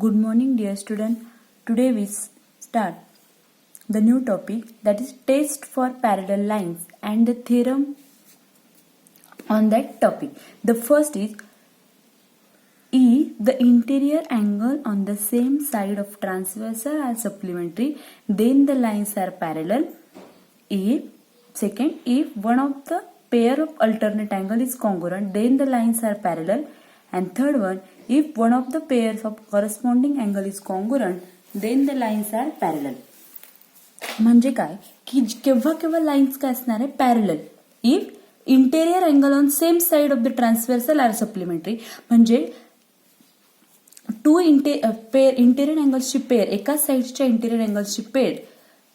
Good morning, dear student. Today we start the new topic, that is test for parallel lines and the theorem on that topic. The first is, if the interior angle on the same side of transversal are supplementary, then the lines are parallel. If one of the pair of alternate angle is congruent, then the lines are parallel. And third one, if one of the pairs of corresponding angle is congruent, then the lines are parallel. म्हणजे काय की केव्हा केव्हा lines काय असणार आहे, parallel. If interior angle on same side of the transversal are supplementary, म्हणजे two interior अँगल्सची पेअर, एकाच साइडच्या इंटेरियर अँगल्सची पेअर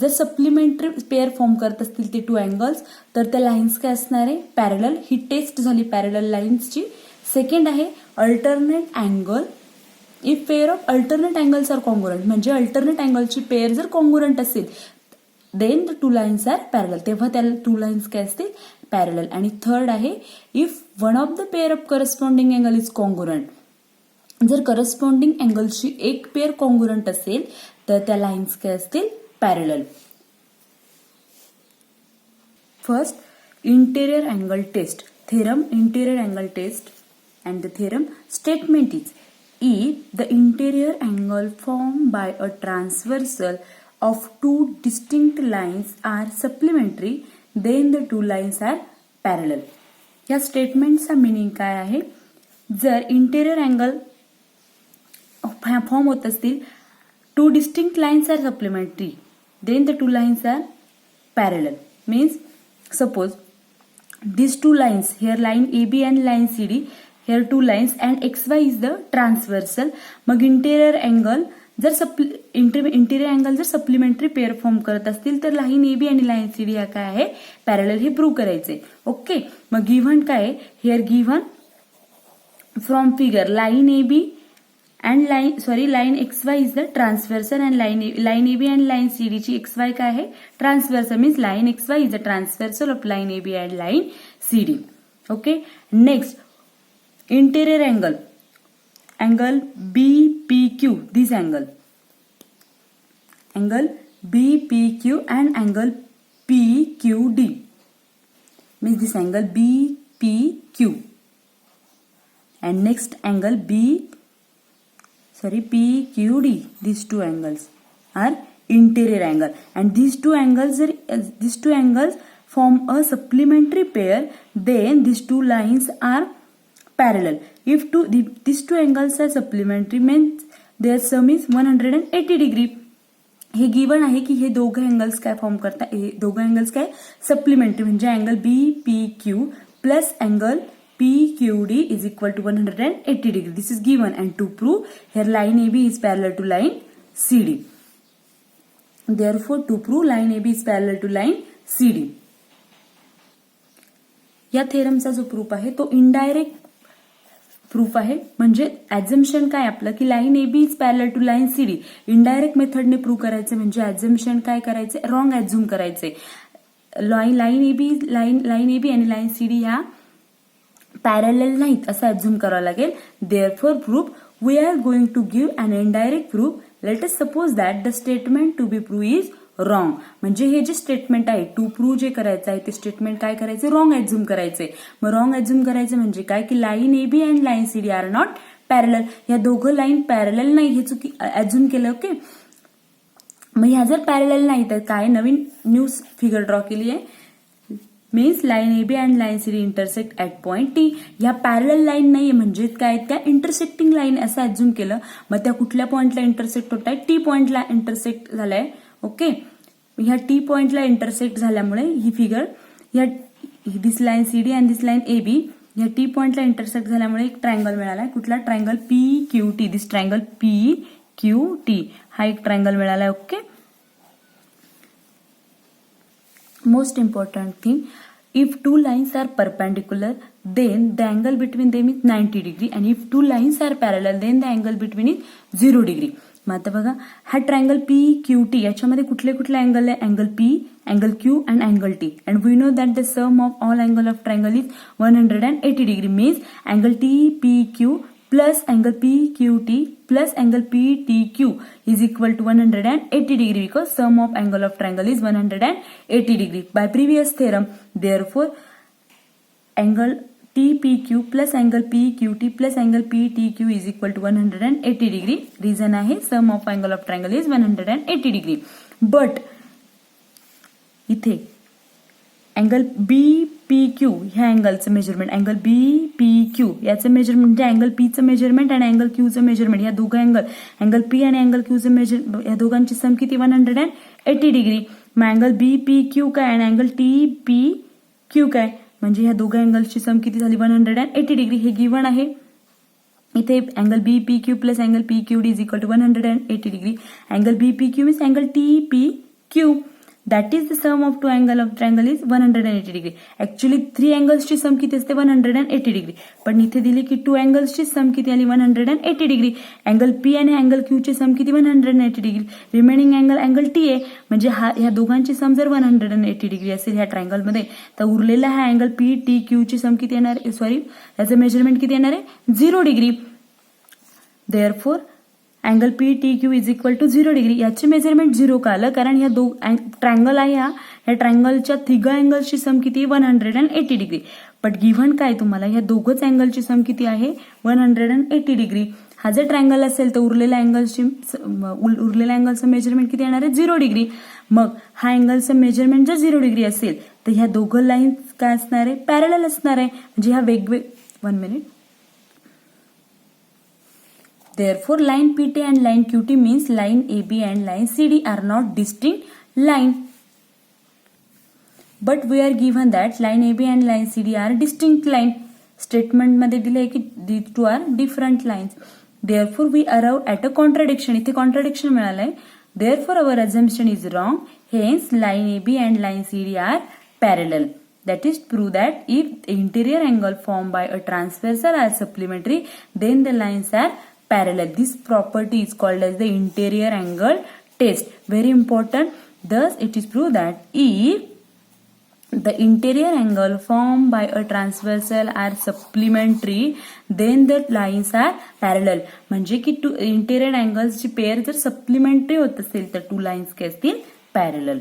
जर सप्लिमेंटरी पेअर फॉर्म करत असतील ते टू अँगल्स, तर त्या लाईन्स काय असणार आहे, पॅरलल. ही टेस्ट झाली पॅरलल लाईन्सची. सेकंड आहे alternate angle. If pair of alternate angles are congruent, म्हणजे अल्टरनेट अँगलची पेअर जर कॉन्ग्रुएंट असेल, then the two lines are parallel, तेव्हा त्या टू लाईन्स काय असतील, पॅरलल. आणि थर्ड आहे, if one of the pair of corresponding angle is congruent, जर करस्पॉन्डिंग अँगलची एक पेअर कॉन्ग्रुएंट असेल तर त्या लाईन्स काय असतील, parallel. First, interior angle test. Theorem interior angle test and the theorem statement is, if the interior angle formed by a transversal of two distinct lines are supplementary, then the two lines are parallel. या स्टेटमेंटचा meaning काय आहे, जर interior angle form होत असतील, two distinct lines are supplementary, then the two lines are parallel. Means suppose these two lines, here line AB and line CD, here two lines and XY is the transversal. मग interior angle जर interior angle जर supplementary pair form करत असतील तर line AB आणि line CD या काय आहे, पॅरलल, हे प्रूव्ह करायचे. ओके, मग गिव्हन काय आहे, here given from figure line AB and line XY is the transversal and line AB and line CD ची XY काय आहे, transversal, means line XY is the transversal of line AB and line CD. Okay, next interior angle BPQ, this angle BPQ and angle PQD, means this angle BPQ, and next angle PQD. These two angles are interior angle, and these two angles form a supplementary pair, then these two lines are parallel. If these two angles are supplementary, means their sum is 180 degree. हे given आहे की हे दोघं angles काय form करतात, हे दोघं angles काय सप्लिमेंटरी, म्हणजे angle BPQ plus angle PQD is equal to 180 degree. This is given, and to prove, here line AB is parallel to line CD. Therefore, to prove line AB is parallel to line CD. या थेरमचा जो proof आहे तो indirect proof आहे, म्हणजे assumption काय आपलं की line AB is parallel to line CD. Indirect मेथडने प्रूव्ह करायचं म्हणजे ऍझम्पशन काय करायचे, रॉंग ऍझ्युम करायचे. लाईन AB आणि लाईन CD ह्या पॅरलल नाहीत असं ऍझ्युम करावं लागेल. Therefore proof we are going to give an indirect proof. Let us suppose that the statement to be prove is wrong. म्हणजे हे जे स्टेटमेंट आहे टू प्रूव्ह जे करायचं आहे ते स्टेटमेंट काय करायचे, रॉंग ऍझ्युम करायचे. मग रॉंग ऍझ्युम करायचं म्हणजे काय की line AB and line CD are not parallel. या दोघं लाईन पॅरलल नाही हे चुकी ऍझ्युम केलं. ओके, मग ह्या जर पॅरलल नाही तर काय नवीन न्यू फिगर ड्रॉ केली आहे, means line AB and line CD intersect at point T. ह्या पॅरलल लाईन नाहीये म्हणजे काय, त्या इंटरसेक्टिंग लाईन असं ऍझ्युम केलं. मग त्या कुठल्या पॉइंटला इंटरसेक्ट होत आहे, T पॉइंटला इंटरसेक्ट झालाय. ओके, ह्या T पॉइंटला इंटरसेक्ट झाल्यामुळे ही फिगर, ह्या this line CD and this line AB ह्या T पॉइंटला इंटरसेक्ट झाल्यामुळे एक ट्रायंगल मिळालाय. कुठला triangle, PQT. This triangle PQT हा एक ट्रायंगल मिळालाय. Okay, most important thing, if two lines are perpendicular, then the angle between them is 90 degree, and if two lines are parallel, then the angle between is 0 degree. मग आता बघा हा triangle PQT याच्यामध्ये कुठले कुठले angle आहे, angle P, angle Q and angle T, and we know that the sum of all angle of triangle is 180 degree, means angle TPQ plus angle PQT plus angle PTQ is equal to 180 degree because sum of angle of triangle is 180 degree. By previous theorem, therefore, angle TPQ plus angle PQT plus angle PTQ is equal to 180 degree. Reason आहे sum of angle of triangle is 180 degree. But इथे angle BPQ ह्या अँगलचं measurement, angle BPQ याचं measurement म्हणजे angle Pचं measurement आणि angle Qचं measurement, या दोघं angle P आणि angle Qचं major, या दोघांची सम किती 180 डिग्री. मग अँगल BPQ काय आणि अँगल TPQ काय, म्हणजे ह्या दोघं अँगलची सम किती झाली 180 डिग्री. हे गिव्हन आहे. इथे angle BPQ plus angle PQD is equal to 180 degree. Angle BPQ means angle TPQ. That is the sum of two angle of triangle is 180 degree. Actually 3 angles ची सम किती असते 180 डिग्री. पण इथे दिली की 2 angles ची सम किती आली 180 डिग्री. अँगल P आणि अँगल Q ची सम किती 180 डिग्री. रिमेनिंग अँगल T आहे. म्हणजे ह्या दोघांची सम जर 180 डिग्री असेल ह्या ट्रायंगल मध्ये, तर उरलेला हा अँगल PTQ ची सम किती येणार, सॉरी याचं मेजरमेंट किती येणार आहे 0 degree. Therefore angle PTQ is equal to 0 degree. याचे मेजरमेंट 0 का आलं, कारण या ट्रायंगल आहे या ट्रायंगलच्या तिघा अँगलची सम किती 180 डिग्री. बट गिव्हन काय तुम्हाला, या दोघच अँगलची सम किती आहे 180 डिग्री. हा जर ट्रायंगल असेल तर उरलेल्या अँगलचं मेजरमेंट किती येणार आहे 0 डिग्री. मग हा अँगलचं मेजरमेंट जर 0 डिग्री असेल तर ह्या दोघं लाईन्स काय असणार आहे, पॅरलल असणार आहे. म्हणजे ह्या 1 minute. Therefore, line PT and line QT means line AB and line CD are not distinct line. But we are given that line AB and line CD are distinct line. Statement मध्ये दिले की these two are different lines. Therefore, we arrive at a contradiction. इथे contradiction मिळालंय. Therefore, our assumption is wrong. Hence, line AB and line CD are parallel. That is, prove that if the interior angle formed by a transversal are supplementary, then the lines are parallel. This property is called as the interior angle test. Very important. Thus, it is proved that if the interior angle formed by a transversal are supplementary, then the lines are parallel. म्हणजे की interior अँगल्सची pair जर supplementary होत असेल तर two lines काय असतील parallel.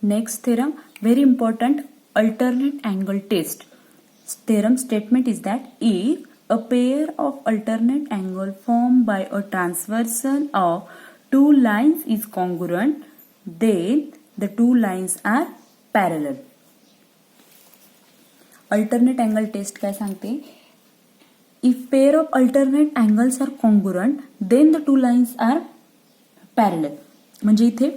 Next theorem, very important, alternate angle test. Theorem statement is that if a pair of alternate angle formed by a transversal of two lines is congruent, then the two lines are parallel. Alternate angle test काय सांगते, if pair of alternate angles are congruent, then the two lines are parallel. म्हणजे इथे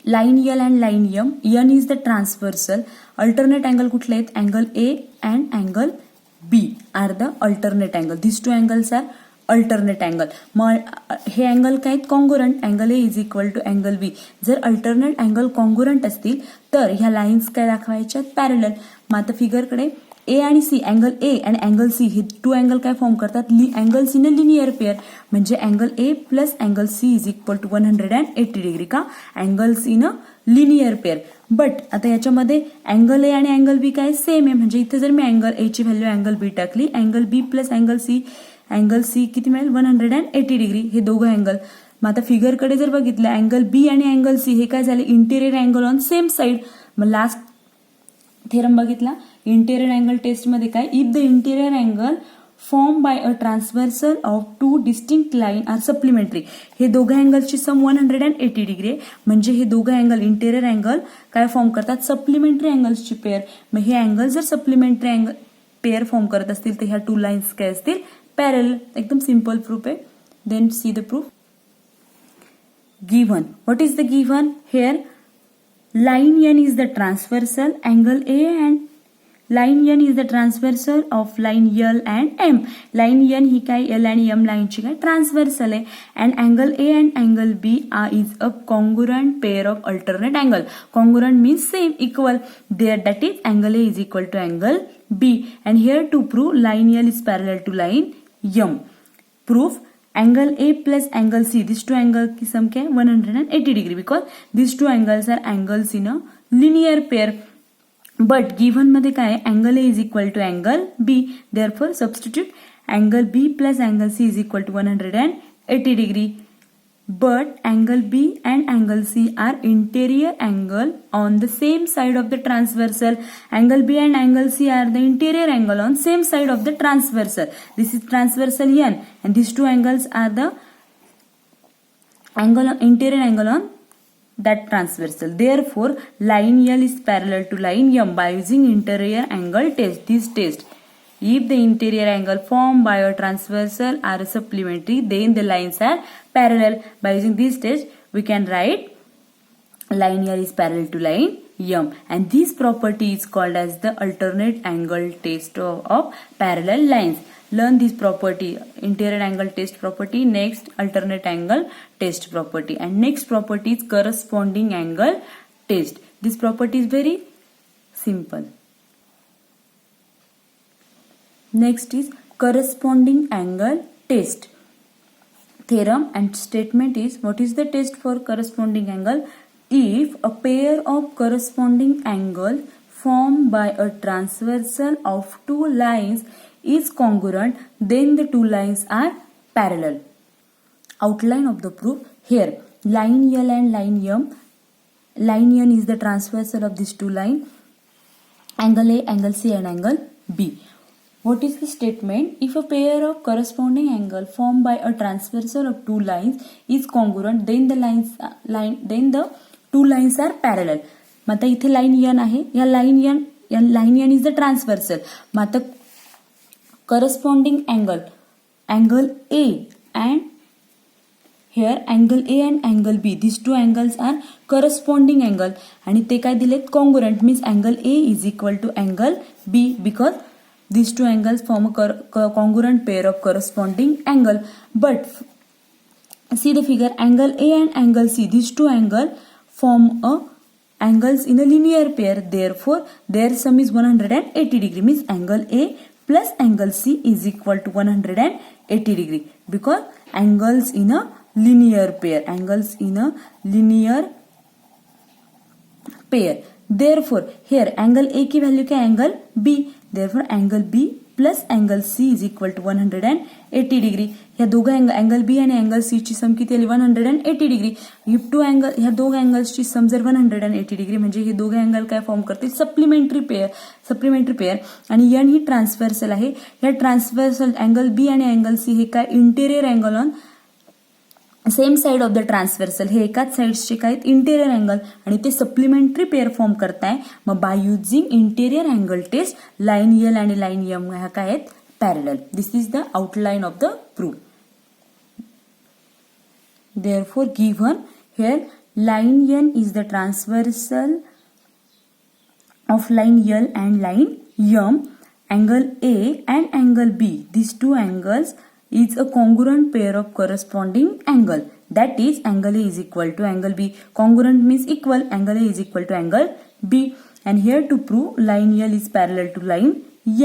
line L and line M, N is the transversal. Alternate angle कुठले आहेत, angle A and angle B are the alternate angle. These two angles are alternate angle. मग हे angle काय आहेत congruent. Angle A is equal to angle B. जर alternate angle congruent असतील तर ह्या लाईन्स काय दाखवायच्या पॅरलल. मग आता फिगरकडे A आणि C, अँगल A आणि अँगल C हे टू अँगल काय फॉर्म करतात, अँगल C ने लिनियर पेअर. म्हणजे angle A plus angle C is equal to 180 degree. का, अँगल C न लिनियर पेअर. बट आता याच्यामध्ये अँगल A आणि अँगल B काय सेम आहे. म्हणजे इथे जर मी अँगल A ची व्हॅल्यू अँगल B टाकली, angle B plus angle C किती मिळेल 180 डिग्री. हे दोघं अँगल. मग आता फिगरकडे जर बघितलं, अँगल B आणि अँगल C हे काय झाले interior angle on same side. मग लास्ट थेरम बघितला इंटेरियर अँगल टेस्ट मध्ये काय, if the interior angle form by a transversal of two distinct line are supplementary. हे दोघं अँगलची सम 180 डिग्री आहे. म्हणजे हे दोघं अँगल इंटेरियर अँगल काय फॉर्म करतात, सप्लिमेंटरी अँगल्सची पेअर. मग हे अँगल जर सप्लिमेंटरी अँगल पेअर फॉर्म करत असतील तर ह्या टू लाईन्स काय असतील पॅरलल. एकदम सिंपल प्रूफ आहे. Then see the proof. Given, what is the given here, line N is the transversal, angle A and line N is the transversal of line L and M. Line N ही काय L आणि M line ची काय transversal आहे. and angle A and angle B is a congruent pair of alternate angle. Congruent means same, equal. There, that is angle A is equal to angle B. And here to prove line L is parallel to line M. Proof, angle A plus angle C, these two angles की सम क्या है 180 degree, because these two angles are angles in a linear pair. But given मध्ये काय angle A is equal to angle B, therefore substitute angle B plus angle C is equal to 180 degree. But angle B and angle C are interior angle on the same side of the transversal. Angle B and angle C are the interior angle on same side of the transversal. This is transversal N, and these two angles are the interior angle on that transversal. Therefore, line L is parallel to line M by using interior angle test. This test, if the interior angle formed by a transversal are supplementary, then the lines are parallel. By using this test, we can write line L is parallel to line M, and this property is called as the alternate angle test of parallel lines. Learn this property, interior angle test property, next alternate angle test property, and next property is corresponding angle test. This property is very simple. Next is corresponding angle test. Theorem and statement is, what is the test for corresponding angle? If a pair of corresponding angles formed by a transversal of two lines is congruent, then the two lines are parallel. Outline of the proof. Here line L and line M. Line N is the transversal of these two lines, angle A, angle C and angle B. What is the statement? If a pair of corresponding angle formed by a transversal of two lines is congruent, then the two lines are parallel. मग आता इथे line N आहे, या line N is the transversal. मग आता corresponding angle A and here angle A and angle B, these two angles are corresponding angle, आणि ते काय दिलेत congruent, means angle A is equal to angle B because these two angles form a congruent pair of corresponding angle. But see the figure, angle A and angle C, these two angles form angles in a linear pair. Therefore, their sum is 180 degree. Means angle A plus angle C is equal to 180 degree because angles in a linear pair. Angles in a linear pair. Therefore, here angle A की value क्या है? Angle B. Therefore, angle B plus angle C is equal to 180 degree. ह्या दोघं angle B आणि angle C ची सम किती आली? 180 degree. ह्या दोघं angles ची सम जर 180 डिग्री म्हणजे हे दोघे अँगल काय फॉर्म करते? Supplementary pair. आणि N ही ट्रान्सव्हर्सल आहे. ह्या ट्रान्सव्हर्सल अँगल B आणि अँगल C हे काय? Interior angle on same side of the transversal. हे एकाच साइड्सचे काय आहेत? इंटेरियर अँगल, आणि ते सप्लिमेंटरी पेअर फॉर्म करताय. मग by using interior angle test line L आणि लाईन M ह्या काय आहेत? Parallel. This is the outline of the proof. Therefore, given here line N is the transversal of line L and line M. Angle A and angle B, these two angles is a congruent pair of corresponding angle. That is, angle A is equal to angle B. Congruent means equal. Angle A is equal to angle B. And here to prove line L is parallel to line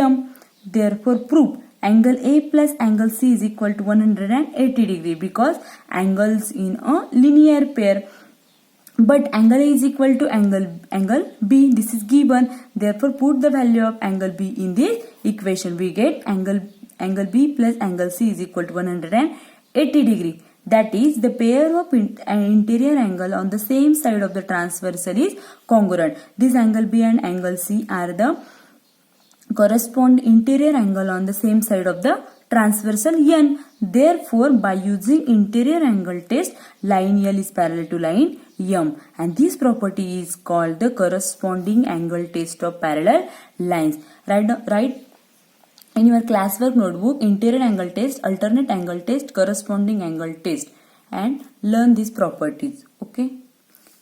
M. Therefore, prove angle A plus angle C is equal to 180 degree because angles in a linear pair. But angle A is equal to angle B. This is given. Therefore, put the value of angle B in this equation. We get angle B plus angle C is equal to 180 degree. That is, the pair of interior angle on the same side of the transversal is congruent. This angle B and angle C are the correspond interior angle on the same side of the transversal N. Therefore, by using interior angle test, line L is parallel to line M, and this property is called the corresponding angle test of parallel lines. Write in your classwork notebook interior angle test, alternate angle test, corresponding angle test, and learn these properties. Okay.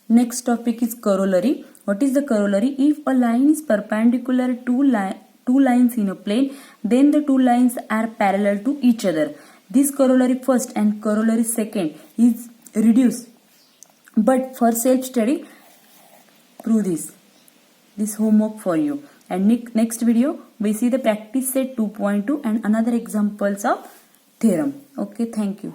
Next topic is corollary. What is the corollary? If a line is perpendicular to two lines in a plane, then the two lines are parallel to each other. This corollary first and corollary second is reduced. But for self-study, prove this homework for you. And next video, we see the practice set 2.2 and another examples of theorem. Okay, thank you.